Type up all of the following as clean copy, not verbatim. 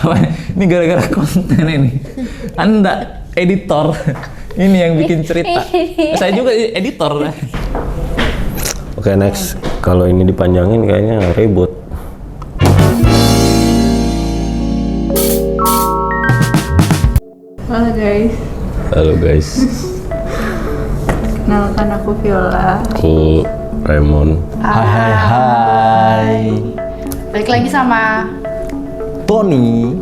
Ini gara-gara konten ini. Anda editor. Ini yang bikin cerita. Saya juga editor. Oke, next. Kalau ini dipanjangin kayaknya ribut. Halo guys. Halo guys. Kenalkan aku Viola. Aku Raymond. Hai. Balik lagi sama Tony.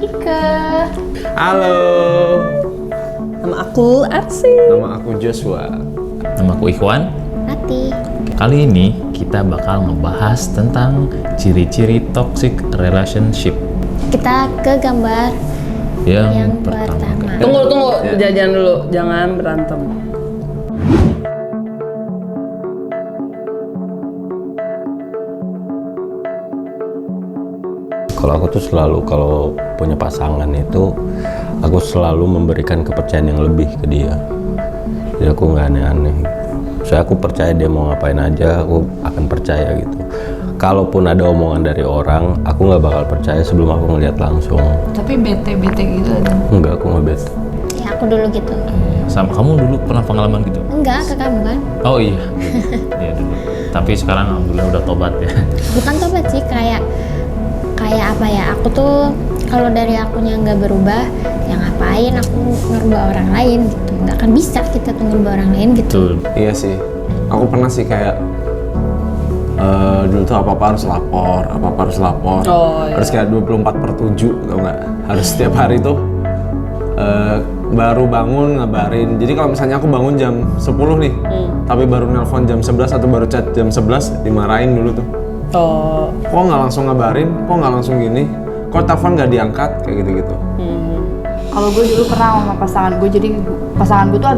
Ike. Halo. Nama aku Arsi. Nama aku Joshua. Nama aku Ikhwan. Rati. Kali ini kita bakal ngebahas tentang ciri-ciri toxic relationship. Kita ke gambar yang pertama. Tunggu, jajan dulu, jangan berantem. Kalau aku tuh selalu kalau punya pasangan itu aku selalu memberikan kepercayaan yang lebih ke dia. Jadi aku nggak aneh-aneh. Saya aku percaya dia mau ngapain aja, aku akan percaya gitu. Kalaupun ada omongan dari orang, aku nggak bakal percaya sebelum aku ngeliat langsung. Tapi bete gitu ada. Enggak, aku nggak bete. Ya aku dulu gitu. Sama kamu dulu pernah pengalaman gitu? Enggak, ke kamu kan? Oh iya. Iya dulu. Tapi sekarang alhamdulillah udah tobat ya. Bukan tobat sih, kayak apa ya? Aku tuh kalau dari akunya nggak berubah, ya ngapain aku ngerubah orang lain gitu? Nggak akan bisa kita tuh ngerubah orang lain gitu. Betul. Iya sih, aku pernah sih kayak dulu tuh apa-apa harus lapor, Oh, iya. harus kayak 24/7, tau nggak? Harus setiap hari tuh baru bangun ngabarin. Jadi kalau misalnya aku bangun jam 10 nih, tapi baru nelpon jam 11 atau baru chat jam 11, dimarahin dulu tuh. Oh, Kok nggak langsung ngabarin, kok nggak langsung gini, kok telepon nggak diangkat, kayak gitu-gitu. Kalau gue dulu pernah sama pasangan gue, jadi pasangan gue tuh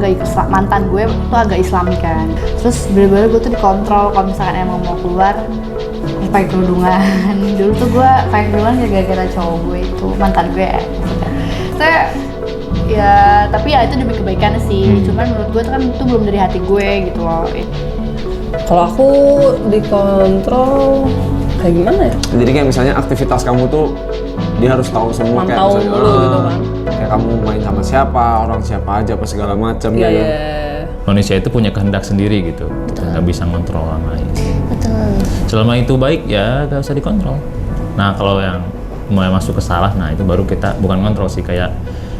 mantan gue tuh agak Islami kan. Terus bener-bener gue tuh dikontrol kalau misalkan emang mau keluar harus pakai kerudungan. Dulu tuh gue pakai kerudungan gara-gara cowok gue itu, mantan gue ya. Saya ya, tapi ya itu demi kebaikan sih. Cuman menurut gue tuh kan itu belum dari hati gue gitu loh. kalau aku dikontrol kayak gimana ya? Jadi kayak misalnya aktivitas kamu tuh dia harus tahu semua, kayak Mantau misalnya dulu gitu kan. kayak kamu main sama siapa, orang siapa aja, apa segala macam Iya, gitu. iya. Manusia itu punya kehendak sendiri gitu. Kita nggak bisa ngontrol orang lain. Betul. Selama itu baik ya nggak usah dikontrol. Nah kalau yang mulai masuk ke salah, nah itu baru kita bukan kontrol sih, kayak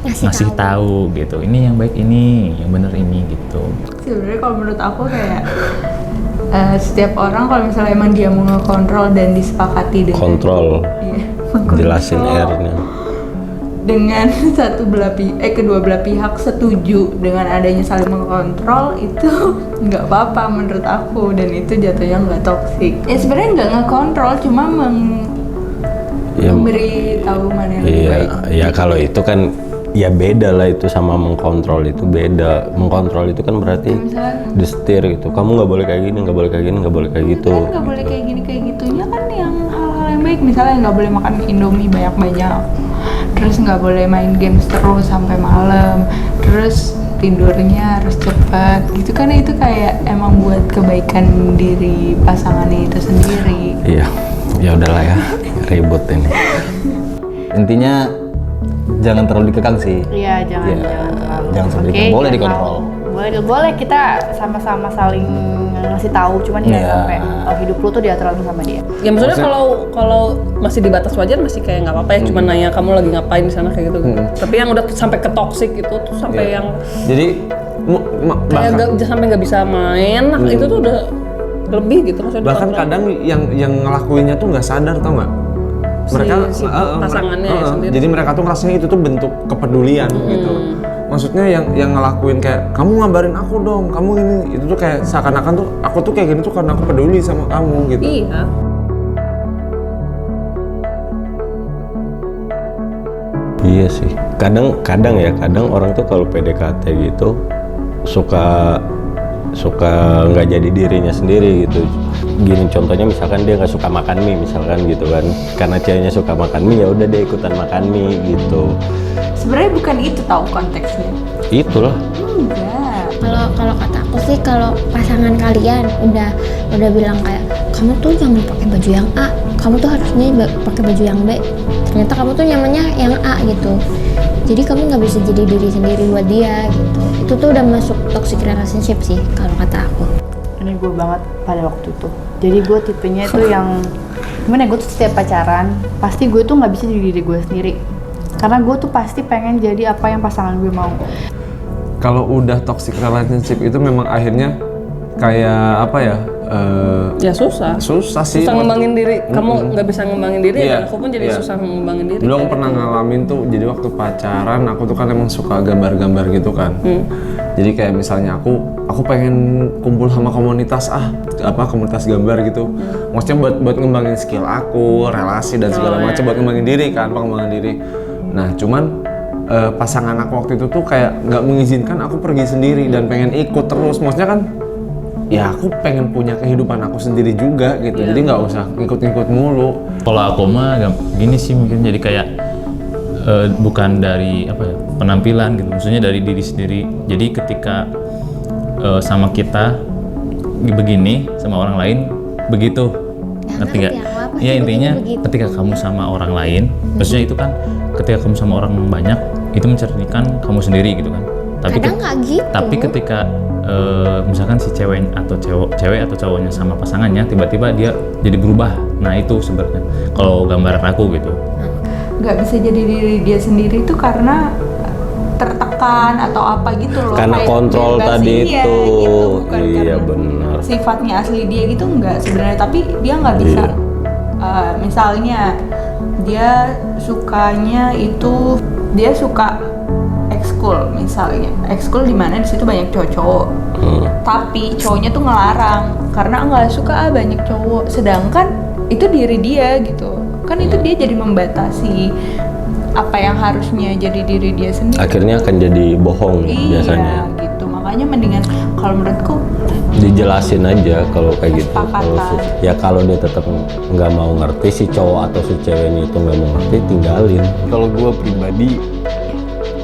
ngasih tahu gitu. Ini yang baik ini, yang benar ini gitu. Sebenarnya kalau menurut aku kayak setiap orang kalau misalnya emang dia mau ngekontrol dan disepakati dengan Kontrol. Iya, Jelasin mengkontrol R-nya. dengan kedua belah pihak setuju dengan adanya saling mengkontrol, itu nggak apa-apa menurut aku, dan itu jatuhnya nggak toksik. Ya sebenarnya nggak ngekontrol, cuma Ya, memberi tahu mana yang lebih Iya, baik. ya kalau itu kan ya beda lah itu sama mengkontrol, itu beda. Mengkontrol itu kan berarti Misalnya disetir gitu. Kamu nggak boleh kayak gini, nggak boleh kayak gini, nggak boleh kayak gitu. kan nggak boleh kayak gini kayak gitunya kan yang hal-hal yang baik, misalnya nggak boleh makan Indomie banyak-banyak, terus nggak boleh main games terus sampai malam, terus tidurnya harus cepat gitu kan. Itu kayak emang buat kebaikan diri pasangannya itu sendiri. Iya, ya udahlah ya, ribut ini. Intinya jangan terlalu dikekang sih. Iya, jangan Iya, terlalu. jangan sampai Oke, boleh jangan dikontrol. boleh kita sama-sama saling ngasih tahu, cuman jangan Iya. sampai hidup lu tuh diatur-atur sama dia. Ya maksudnya kalau masih di batas wajar masih kayak nggak apa-apa ya, cuma nanya kamu lagi ngapain di sana kayak gitu. Tapi yang udah sampai ke toxic itu tuh sampai Iya. yang Jadi kayak bahkan, sampai nggak bisa main, itu tuh udah lebih gitu maksudnya. bahkan dikontrol. kadang yang ngelakuinnya tuh nggak sadar, tau nggak? Mereka Si pasangannya ya sendiri. jadi mereka tuh ngerasanya itu tuh bentuk kepedulian gitu. Maksudnya yang ngelakuin kayak kamu ngabarin aku dong, kamu ini itu tuh kayak seakan-akan tuh aku tuh kayak gini tuh karena aku peduli sama kamu gitu. Iya. Iya sih. Kadang orang tuh kalau PDKT gitu suka nggak jadi dirinya sendiri gitu. Gini contohnya, misalkan dia nggak suka makan mie misalkan gitu kan, karena ceweknya suka makan mie ya udah dia ikutan makan mie gitu. Sebenarnya bukan itu tahu konteksnya. Itulah. Enggak. Kalau kata aku sih, kalau pasangan kalian udah bilang kayak kamu tuh jangan pakai baju yang A, kamu tuh harusnya pakai baju yang B. Ternyata kamu tuh nyamannya yang A gitu. Jadi kamu nggak bisa jadi diri sendiri buat dia gitu. Itu tuh udah masuk toxic relationship sih kalau kata aku. Ini gue banget pada waktu itu. Jadi gue tipenya itu yang gimana ya, gue tuh setiap pacaran pasti gue tuh nggak bisa jadi diri gue sendiri. Karena gue tuh pasti pengen jadi apa yang pasangan gue mau. Kalau udah toxic relationship itu memang akhirnya kayak apa ya? Ya susah sih. Susah ngembangin diri. Kamu nggak bisa ngembangin diri, Iya, dan aku pun jadi iya. susah ngembangin diri. Dulu pernah ngalamin tuh, jadi waktu pacaran aku tuh kan emang suka gambar-gambar gitu kan. Jadi kayak misalnya aku pengen kumpul sama komunitas komunitas gambar gitu. Maksudnya buat ngembangin skill aku, relasi dan segala macam, buat ngembangin diri kan, pengembangan diri. Nah, cuman pasangan aku waktu itu tuh kayak nggak mengizinkan aku pergi sendiri dan pengen ikut terus. Maksudnya kan ya aku pengen punya kehidupan aku sendiri juga gitu. Jadi nggak usah ngikut-ngikut mulu. Kalau aku mah gini sih, mungkin jadi kayak bukan dari penampilan gitu, maksudnya dari diri sendiri. Jadi ketika sama kita begini, sama orang lain begitu. Ngerti nggak? Ya intinya ketika kamu sama orang lain, maksudnya itu kan ketika kamu sama orang banyak, itu mencerminkan kamu sendiri gitu kan. Tapi Kadang nggak gitu. Tapi ketika misalkan si cewek atau cowoknya sama pasangannya, tiba-tiba dia jadi berubah. Nah itu sebenarnya kalau gambaran aku gitu. Nggak bisa jadi diri dia sendiri itu karena tertekan atau apa gitu loh. Karena Kayak kontrol bebas tadi dia itu. gitu, bukan Iya karena benar. sifatnya asli dia gitu, enggak sebenarnya, tapi dia nggak bisa. Misalnya dia sukanya itu, dia suka ekskul misalnya, ekskul di mana di situ banyak cowok-cowok, tapi cowoknya tuh ngelarang karena nggak suka banyak cowok, sedangkan itu diri dia gitu kan, itu dia jadi membatasi apa yang harusnya jadi diri dia sendiri. Akhirnya akan jadi bohong biasanya. Iya gitu, makanya mendingan kalau menurutku Dijelasin aja kalau kayak gitu. Kesepakatan. Kalau dia tetap nggak mau ngerti, si cowok atau si ceweknya itu nggak mau ngerti, tinggalin. Kalau gue pribadi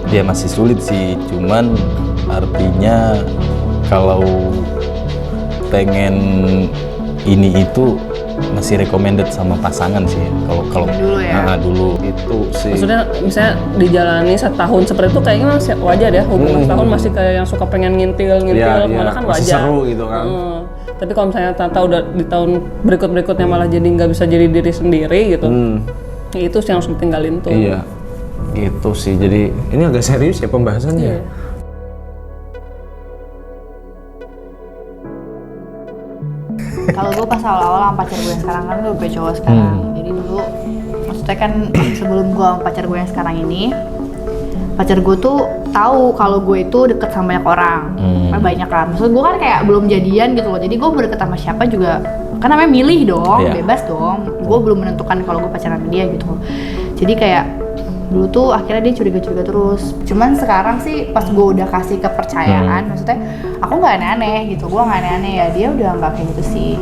dia masih sulit sih, cuman artinya kalau pengen ini itu masih recommended sama pasangan sih. Kalau Dulu ya. dulu Itu sih. Maksudnya misalnya dijalani setahun seperti itu kayaknya masih wajar ya, hubungan setahun masih kayak yang suka pengen ngintil malah kan masih wajar. seru gitu kan. Tapi kalau misalnya tahu udah di tahun berikutnya malah jadi nggak bisa jadi diri sendiri gitu, ya itu sih yang harus ditinggalin tuh. Iya, itu sih. Jadi ini agak serius ya pembahasannya. Iya. Kalau gue pas awal-awal sama pacar gue yang sekarang kan gue punya cowok sekarang. Jadi dulu maksudnya kan sebelum gue sama pacar gue yang sekarang ini, pacar gue tuh tahu kalau gue itu deket sama banyak orang. Banyak kan. Maksud gue kan kayak belum jadian gitu loh. Jadi gue mau deket sama siapa juga kan namanya milih dong, bebas dong. Gue belum menentukan kalau gue pacaran sama dia gitu. Jadi kayak dulu tuh akhirnya dia curiga-curiga terus. Cuman sekarang sih pas gue udah kasih kepercayaan, maksudnya aku nggak aneh-aneh gitu, gue nggak aneh-aneh ya, dia udah nggak kayak gitu sih.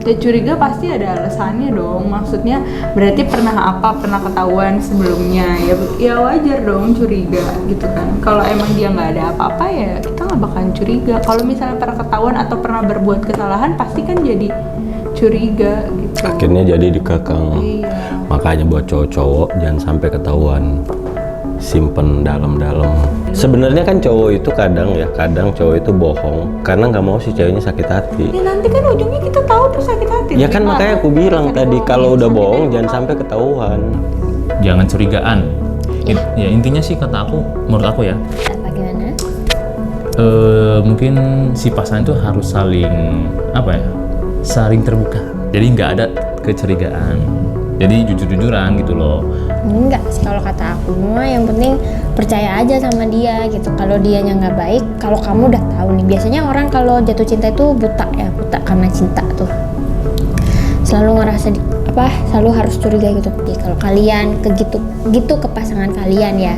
dia curiga pasti ada alasannya dong, maksudnya berarti pernah ketahuan sebelumnya, ya wajar dong curiga gitu kan. Kalau emang dia nggak ada apa-apa ya kita nggak bakalan curiga. Kalau misalnya pernah ketahuan atau pernah berbuat kesalahan pasti kan jadi curiga gitu. Akhirnya jadi dikekang. Iya. Makanya buat cowok-cowok jangan sampai ketahuan, simpen dalam-dalam. Sebenarnya kan cowok itu kadang cowok itu bohong karena nggak mau si ceweknya sakit hati. Ya nanti kan ujungnya kita tahu tuh sakit hati. Ya kan makanya aku bilang tadi kalau udah bohong jangan sampai ketahuan. Jangan curigaan. Ya intinya sih kata aku, menurut aku ya, Apa gimana? mungkin si pasangan itu harus saling terbuka. Jadi nggak ada kecurigaan. Jadi jujur-jujuran gitu loh. Enggak sih kalau kata aku, mah yang penting percaya aja sama dia gitu. Kalau dianya nggak baik, kalau kamu udah tahu nih, biasanya orang kalau jatuh cinta itu buta karena cinta tuh. Selalu ngerasa selalu harus curiga gitu. Jadi kalau kalian gitu ke pasangan kalian ya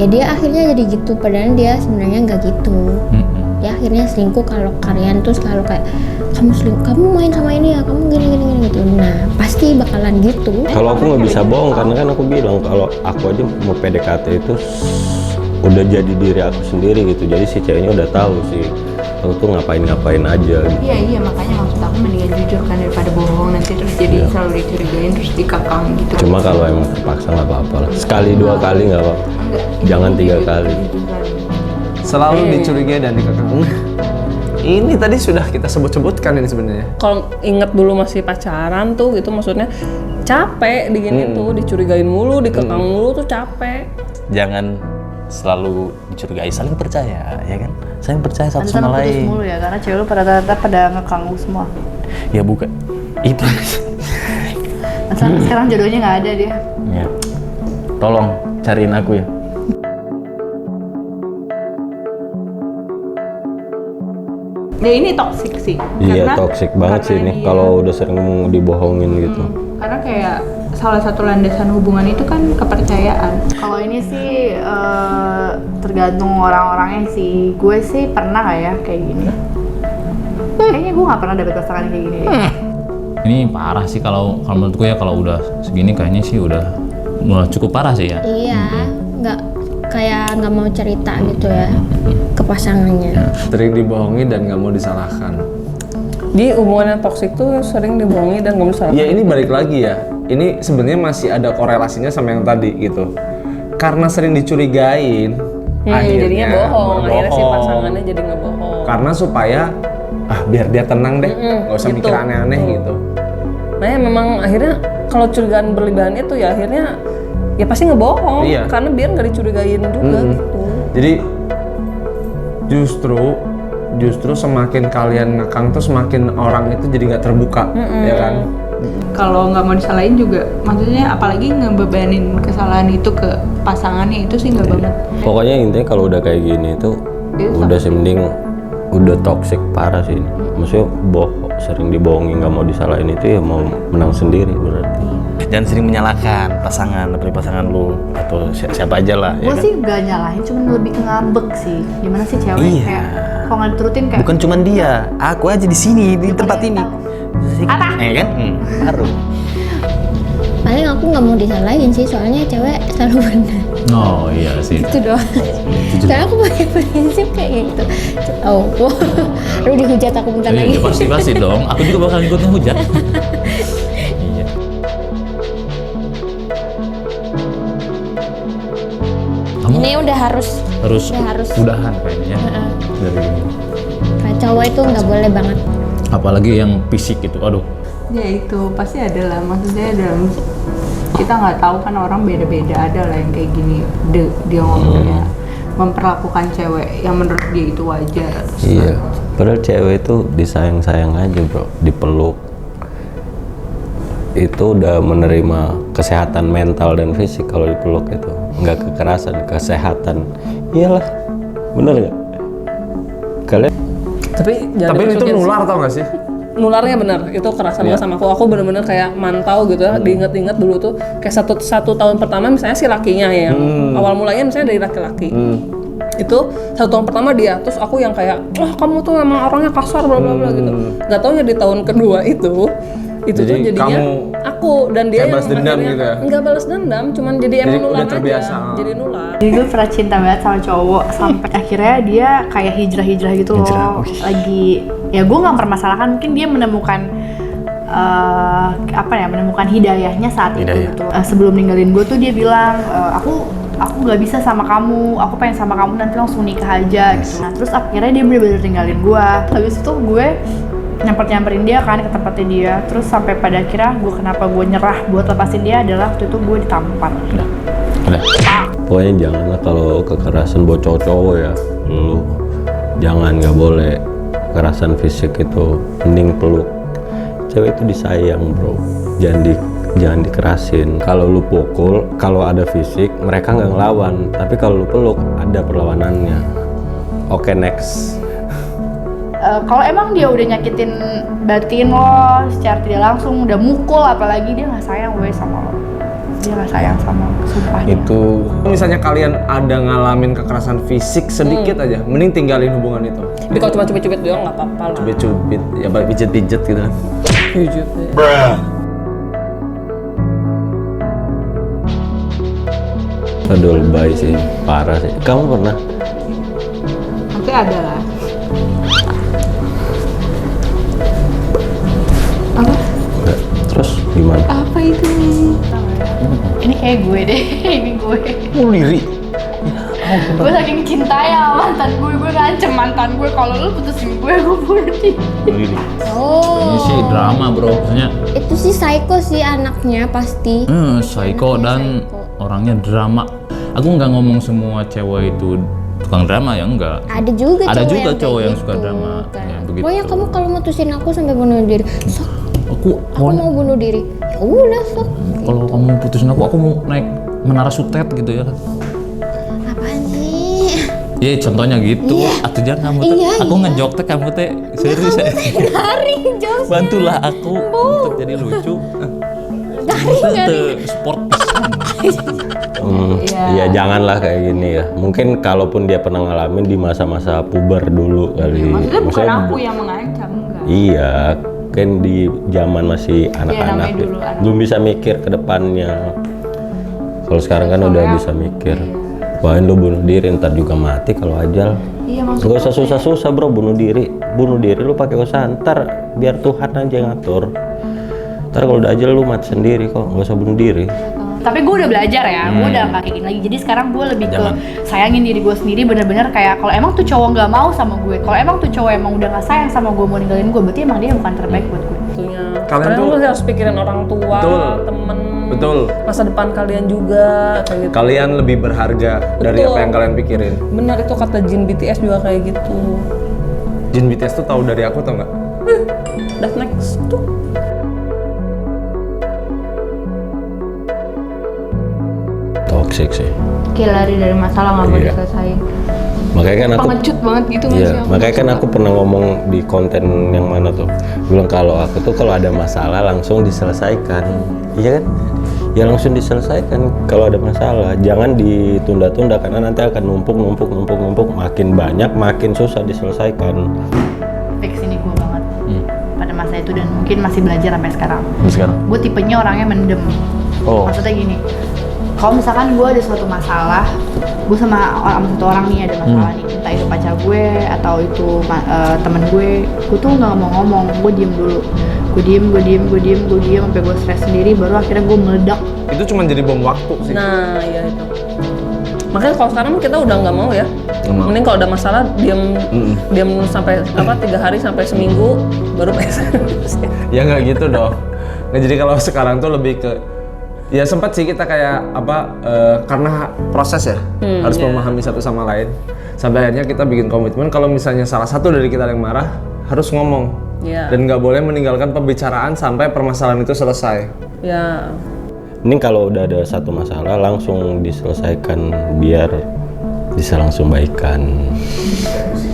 dia akhirnya jadi gitu, padahal dia sebenarnya nggak gitu. Dia akhirnya selingkuh kalau kalian tuh selalu kayak kamu main sama ini ya, kamu gini gitu. Nah pasti bakalan gitu. Kalau aku nggak bisa bohong karena kan aku bilang kalau aku aja mau PDKT itu udah jadi diri aku sendiri gitu. Jadi si ceweknya udah tahu sih aku tuh ngapain aja gitu. Iya makanya maksud aku mendingan jujur kan daripada bohong nanti terus jadi selalu dicurigain terus dikekang gitu. Cuma kalau emang terpaksa nggak apa-apa lah. Sekali 2 kali nggak apa-apa. Jangan 3 kali. Selalu dicurigai dan dikekang. Ini tadi sudah kita sebut-sebutkan ini sebenarnya. Kalau inget dulu masih pacaran tuh gitu maksudnya capek digini tuh dicurigain mulu, dikekang mulu tuh capek. Jangan selalu dicurigai, saling percaya ya kan, saling percaya satu Pantesan sama putus lain. mulu ya, karena cewek lu rata-rata pada ngekang lu semua. Ya bukan itu. Sekarang jodohnya nggak ada dia. Ya. Tolong cariin aku ya. Ya ini toxic sih. Iya, Karena- toxic banget sih karena ini dia- kalau udah sering dibohongin gitu. Karena kayak salah satu landasan hubungan itu kan kepercayaan. Kalau ini sih tergantung orang-orangnya sih. Gue sih pernah nggak ya kayak gini? Kayaknya gue nggak pernah dapet pasangan kayak gini. Ini parah sih kalau menurut gue ya, kalau udah segini kayaknya sih udah cukup parah sih ya. Iya, nggak mau cerita gitu ya ke pasangannya. Sering dibohongi dan nggak mau disalahkan. Di hubungan yang toksik tuh sering dibohongi dan nggak bisa. Ya ini balik lagi ya. Ini sebenarnya masih ada korelasinya sama yang tadi gitu. Karena sering dicurigain, jadinya bohong. Akhirnya si berbohong. pasangannya jadi ngebohong. Karena supaya biar dia tenang deh, nggak usah gitu. mikir aneh-aneh gitu. Nah ya memang akhirnya kalau curigaan berlebihan itu ya akhirnya ya pasti ngebohong. Iya. Karena biar nggak dicurigain juga gitu. Jadi justru semakin kalian ngekang tuh semakin orang itu jadi nggak terbuka, ya kan? Kalau nggak mau disalahin juga, maksudnya apalagi ngebebanin kesalahan itu ke pasangannya itu sih nggak banget. Pokoknya intinya kalau udah kayak gini tuh Itu udah sih mending udah toxic parah sih ini. Maksudnya sering dibohongin nggak mau disalahin itu ya mau menang sendiri berarti. Jangan sering menyalahkan pasangan, apalagi pasangan lu atau siapa aja lah. Gue Ya kan? sih gak nyalahin, cuma lebih ke ngambek sih. Gimana sih cewek Iya. kayak kalau nggak diturutin kayak Bukan cuman dia, aku aja di sini di tempat ini. Apa? Kan? Baru. Paling aku nggak mau disalahin sih, soalnya cewek selalu benar. Oh iya sih. Itu doang. Soalnya aku punya prinsip kayak gitu. Oh, lu dihujat aku bentar lagi. Iya pasti dong. Aku juga bakal ikut ngehujat. Iya. Kamu Ini udah harus udahan kayaknya ya. Dari ini. kayak cowok itu nggak boleh banget. Apalagi yang fisik gitu. Aduh. Ya itu pasti ada lah, maksudnya dalam kita nggak tahu kan orang beda-beda, ada lah yang kayak gini dia ngomongnya memperlakukan cewek yang menurut dia itu wajar. Iya. Padahal cewek itu disayang-sayang aja bro, dipeluk. Itu udah menerima kesehatan mental dan fisik kalau dipeluk itu. Nggak kekerasan, kesehatan. Iyalah, bener nggak? Kalian Tapi itu nular tau gak sih? Nularnya benar, itu kerasa banget sama aku. Aku bener-bener kayak mantau gitu ya, diinget-inget dulu tuh kayak satu tahun pertama misalnya si lakinya ya, yang awal mulanya misalnya dari laki-laki. Itu 1 tahun pertama dia, terus aku yang kayak, wah kamu tuh emang orangnya kasar bla bla bla gitu. Gak taunya di tahun kedua itu Jadi tuh jadinya kamu aku dan dia kayak yang balas dendam akhirnya gitu ya? nggak balas dendam, cuman jadi emang Jadi nular udah terbiasa. aja, jadi nular. Jadi gue pernah cinta banget sama cowok sampai akhirnya dia kayak hijrah gitu loh. Lagi ya gue nggak mempermasalahkan, mungkin dia menemukan menemukan hidayahnya saat itu gitu. Sebelum ninggalin gue tuh dia bilang aku nggak bisa sama kamu, aku pengen sama kamu nanti langsung nikah aja gitu. Nah terus akhirnya dia bener-bener ninggalin gue. Habis itu gue nyamperin dia kan ke tempatnya dia, terus sampai pada akhirnya kenapa gue nyerah buat lepasin dia adalah waktu itu gue ditampar. pokoknya janganlah kalau kekerasan buat cowok-cowok ya, lu jangan, nggak boleh kekerasan fisik itu, mending peluk. Cewek itu disayang bro, jangan dikerasin. Kalau lu pukul, kalau ada fisik mereka nggak ngelawan, tapi kalau lu peluk ada perlawanannya. Oke, next. Kalau emang dia udah nyakitin batin lo secara tidak langsung, udah mukul, apalagi dia nggak sayang gue sama lo, dia nggak sayang sama lo, sumpah. Itu misalnya kalian ada ngalamin kekerasan fisik sedikit aja, mending tinggalin hubungan itu. Jadi kalau cuma cubit-cubit doang nggak apa-apa lah. Cubit-cubit, ya pijet-pijet gitu kan. Jujur. Aduh lebay sih, parah sih. Kamu pernah? Tapi ada lah. Apa? Enggak. Terus gimana? Apa itu? Ini kayak gue deh, ini gue. Bunuh diri. Gue saking cintanya sama mantan gue ngancem mantan gue kalau lu putusin gue bunuh diri. Bunuh diri. Oh. Ini sih drama bro, maksudnya Itu sih psycho sih anaknya pasti. psycho dan orangnya drama. Aku nggak ngomong semua cewek itu tukang drama ya, enggak. Ada juga Ada cowok juga yang cowok kayak yang suka gitu, drama, kan. ya, begitu. Pokoknya kamu kalau mutusin aku sampai bunuh diri, sok Aku aku mau bunuh diri. Ya udah sok. kalau kamu putusin aku mau naik menara Sutet gitu ya. Apaan sih? Iya contohnya gitu. Atau jangan kamu teh, Iya, aku iya. ngejok teh kamu teh serius ya. Garing Jos. Bantulah aku untuk jadi lucu. Garing Teh garing. sport. Ya janganlah kayak gini ya. Mungkin kalaupun dia pernah ngalamin di masa-masa puber dulu kali. Maksudnya bukan Maksudnya aku yang mengancam, enggak. Iya, kan di zaman masih anak-anak namanya gitu. dulu anak. Belum bisa mikir ke depannya. Kalau sekarang kan udah Soalnya- bisa mikir. Wah, lu bunuh diri ntar juga mati kalau ajal. Iya, maksudnya Gak usah susah-susah bro bunuh diri. Bunuh diri lu pakai usaha ntar biar Tuhan aja yang ngatur. Ntar kalau udah ajal lu mati sendiri kok, nggak usah bunuh diri. Tapi gue udah belajar ya, gue udah gak kayak gini lagi. Jadi sekarang gue lebih Jangan. ke sayangin diri gue sendiri, bener-bener kayak kalau emang tuh cowok nggak mau sama gue, kalau emang tuh cowok emang udah gak sayang sama gue, mau ninggalin gue, berarti emang dia bukan terbaik buat gue. Tentunya. Kalian Kalian tuh- tuh harus pikirin orang tua, Betul. temen, Betul. masa depan kalian juga kayak gitu. Kalian lebih berharga dari Betul. apa yang kalian pikirin. Benar itu kata Jin BTS juga kayak gitu. Jin BTS tuh tahu dari aku tau nggak? That next tuh. Toxic sih. kayak lari dari masalah nggak mau Iya. diselesain. Makanya kan aku Pengecut banget gitu nggak Iya, sih aku? makanya kan aku pernah ngomong di konten yang mana tuh, bilang kalau aku tuh kalau ada masalah langsung diselesaikan, iya kan? Ya langsung diselesaikan kalau ada masalah, jangan ditunda-tunda karena nanti akan numpuk, makin banyak makin susah diselesaikan. Fix ini gue banget pada masa itu dan mungkin masih belajar sampai sekarang. Sekarang. Gue tipenya orangnya mendem. Oh. Maksudnya gini, kalau misalkan gue ada suatu masalah, gue sama satu orang nih ada masalah nih, entah itu pacar gue atau itu temen gue tuh nggak mau ngomong, gue diem dulu, gue diem sampai gue stres sendiri, baru akhirnya gue meledak. Itu cuma jadi bom waktu sih. Nah, iya itu. Makanya kalau sekarang kita udah nggak mau ya. mau. Mending kalau ada masalah diam sampai 3 hari sampai seminggu baru PSS. Ya nggak gitu dong. Nah jadi kalau sekarang tuh lebih ke ya sempat sih kita kayak karena proses ya harus memahami satu sama lain sampai akhirnya kita bikin komitmen kalau misalnya salah satu dari kita yang marah harus ngomong Iya. dan nggak boleh meninggalkan pembicaraan sampai permasalahan itu selesai. Ya. Ini kalau udah ada satu masalah langsung diselesaikan biar bisa langsung baikan.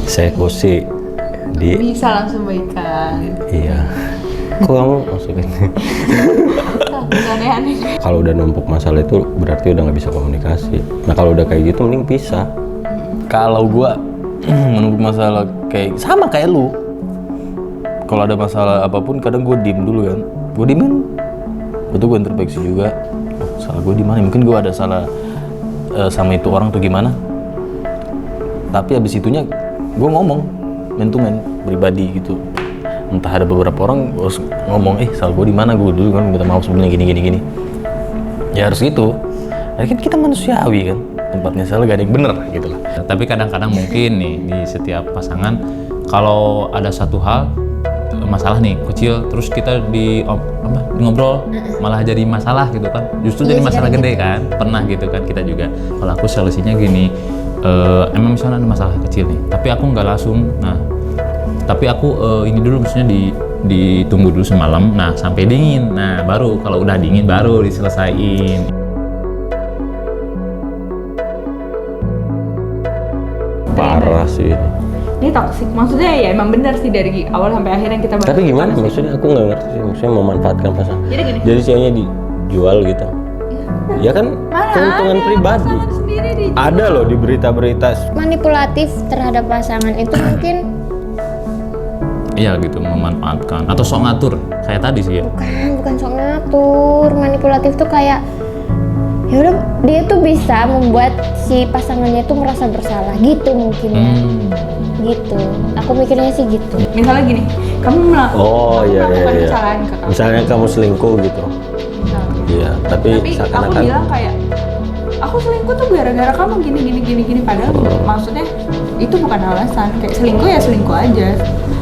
Saya kosi di Bisa langsung baikan. iya. Kok kamu masukin? Aneh-aneh. Kalau udah numpuk masalah itu berarti udah nggak bisa komunikasi. Nah kalau udah kayak gitu mending pisah. Kalau gua menumpuk masalah kayak sama kayak lu. Kalau ada masalah apapun kadang gua diem dulu kan. Gua diemin. Betul gua introspeksi juga. Oh, salah gua di mana? Mungkin gua ada salah sama itu orang tuh gimana. Tapi abis itunya gua ngomong man to man pribadi gitu. Entah ada beberapa orang harus ngomong salah gua di mana, gua dulu kan minta maaf sebelumnya gini. Ya harus gitu. Ya kan kita manusiawi kan. Tempatnya salah gak ada yang bener gitu lah. Tapi kadang-kadang mungkin nih di setiap pasangan kalau ada satu hal masalah nih kecil terus kita ngobrol malah jadi masalah gitu kan, justru jadi masalah gede kan, pernah gitu kan kita juga. Kalau aku solusinya gini, emang misalnya ada masalah kecil nih tapi aku nggak langsung, tapi aku ini dulu maksudnya ditunggu dulu semalam, sampai dingin, baru kalau udah dingin baru diselesain. Parah sih. Ini toxic. Maksudnya ya emang benar sih dari awal sampai akhir yang kita bahas. Tapi gimana? Maksudnya aku nggak ngerti sih. Maksudnya memanfaatkan pasangan. Jadi gini. Jadi ceweknya dijual gitu. Ya kan keuntungan pribadi. Pasangan sendiri di Ada loh di berita-berita. Manipulatif terhadap pasangan itu mungkin Iya gitu, memanfaatkan atau sok ngatur kayak tadi sih ya. bukan sok ngatur. Manipulatif tuh kayak ya udah dia tuh bisa membuat si pasangannya tuh merasa bersalah gitu mungkin ya. Gitu. Aku mikirnya sih gitu. Misalnya gini, kamu Oh iya melakukan iya. kesalahan ke kamu. Misalnya kamu selingkuh gitu. Misalnya. Iya, tapi Tapi aku seakan-akan bilang kayak aku selingkuh tuh gara-gara kamu gini padahal maksudnya itu bukan alasan. Kayak selingkuh ya selingkuh aja.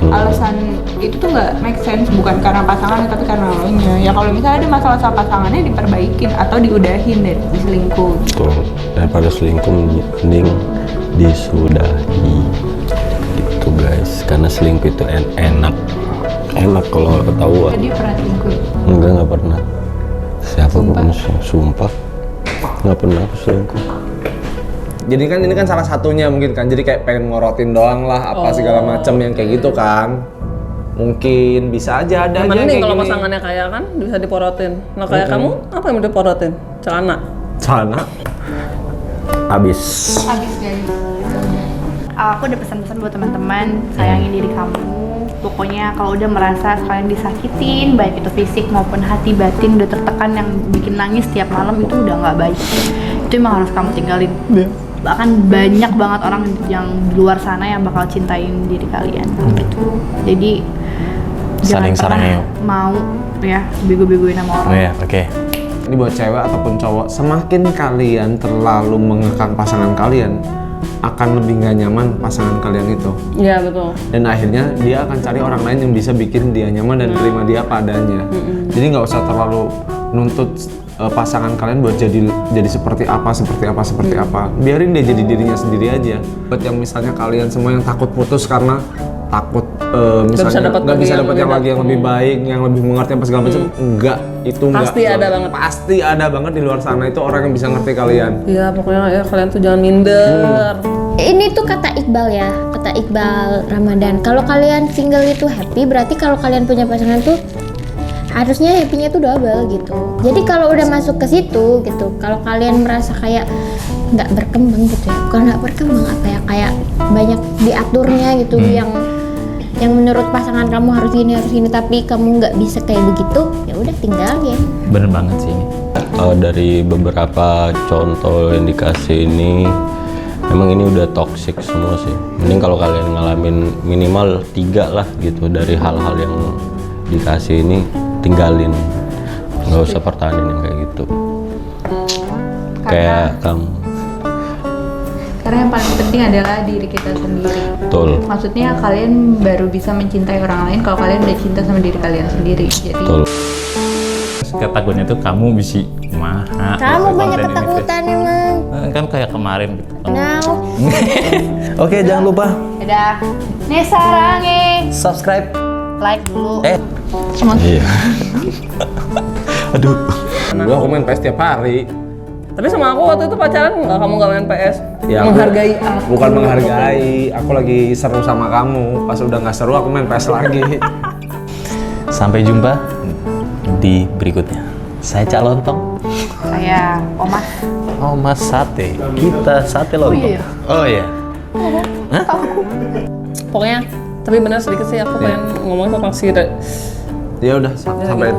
Alasan itu tuh nggak make sense, bukan karena pasangannya tapi karena lo nya. Ya kalau misalnya ada masalah sama pasangannya diperbaikin atau diudahin dari selingkuh. tuh, daripada selingkuh mending disudahi. Gitu guys, karena selingkuh itu enak kalau ketahuan. Jadi pernah selingkuh. Nggak pernah. Siapa pun sumpah nggak pernah aku selingkuh. Jadi kan ini kan salah satunya mungkin kan, jadi kayak pengen ngorotin doang lah apa segala macam yang kayak gitu kan. Mungkin bisa aja ada aja Mending kayak kalau gini. pasangannya kaya kan bisa diporotin. Nah kayak kamu apa yang mau diporotin? Celana. Celana. Habis. Guys. Aku udah pesan-pesan buat teman-teman, sayangin diri kamu. Pokoknya kalau udah merasa kalian disakitin, baik itu fisik maupun hati batin, udah tertekan yang bikin nangis tiap malam, itu udah nggak baik. Itu emang harus kamu tinggalin. Bahkan banyak banget orang yang di luar sana yang bakal cintain diri kalian gitu. Jadi Saling jangan sarangnya. pernah mau ya bego-begoin sama orang. Oh ya, oke. Ini buat cewek ataupun cowok, semakin kalian terlalu mengekang pasangan kalian, akan lebih gak nyaman pasangan kalian itu. Iya betul. Dan akhirnya dia akan cari orang lain yang bisa bikin dia nyaman dan terima dia padanya. Jadi nggak usah terlalu nuntut pasangan kalian buat jadi seperti apa. Biarin dia jadi dirinya sendiri aja. Buat yang misalnya kalian semua yang takut putus karena takut misalnya nggak bisa dapat yang lagi yang lebih baik, yang lebih mengerti apa segala macam, enggak, itu enggak. Pasti ada banget. Pasti ada banget di luar sana itu orang yang bisa ngerti kalian. Iya pokoknya ya kalian tuh jangan minder. Ini tuh kata Iqbal ya, kata Iqbal Ramadan. Kalau kalian single itu happy, berarti kalau kalian punya pasangan tuh harusnya happy-nya tuh double gitu. Jadi kalau udah masuk ke situ gitu, kalau kalian merasa kayak nggak berkembang gitu ya, bukan nggak berkembang apa ya, kayak banyak diaturnya gitu yang menurut pasangan kamu harus gini, tapi kamu nggak bisa kayak begitu, ya udah tinggalin. Bener banget sih ini. Dari beberapa contoh yang dikasih ini, emang ini udah toxic semua sih. Mending kalau kalian ngalamin minimal 3 lah gitu dari hal-hal yang dikasih ini, tinggalin. Nggak usah pertahanin yang kayak gitu. Kayak kamu. Karena yang paling penting adalah diri kita sendiri. Betul. Maksudnya kalian baru bisa mencintai orang lain kalau kalian udah cinta sama diri kalian sendiri. Jadi Betul. Ketakutnya tuh kamu bisa maha. Kamu gitu, banyak konten ini tuh. ketakutan emang. Kan kayak kemarin gitu. Now, Oke, jangan lupa Dadah. Nih sarange, subscribe. like dulu. Iya. Aduh. Gua aku main PS tiap hari. Tapi sama aku waktu itu pacaran kamu nggak main PS. Ya, Menghargai aku. Bukan menghargai, aku lagi seru sama kamu. Pas udah nggak seru aku main PS lagi. Sampai jumpa di berikutnya. Saya Cak Lontong. Saya Omas. Oh, Mas Sate. Kita Sate Lontong. iya. Oh iya. Pokoknya tapi benar sedikit sih aku pengen ngomongin tentang si Ya udah sampai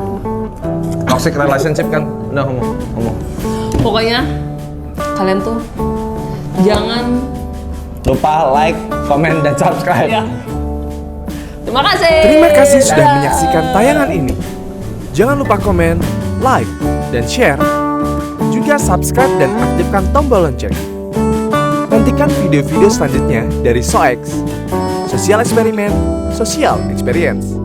toxic relationship kan. Udah ngomong. pokoknya kalian tuh jangan Lupa like, komen, dan subscribe. ya. Terima kasih. Terima kasih sudah menyaksikan tayangan ini. Jangan lupa komen, like, dan share. Juga subscribe dan aktifkan tombol lonceng. Nantikan video-video selanjutnya dari SOEX. Sosial Eksperimen, Sosial Experience.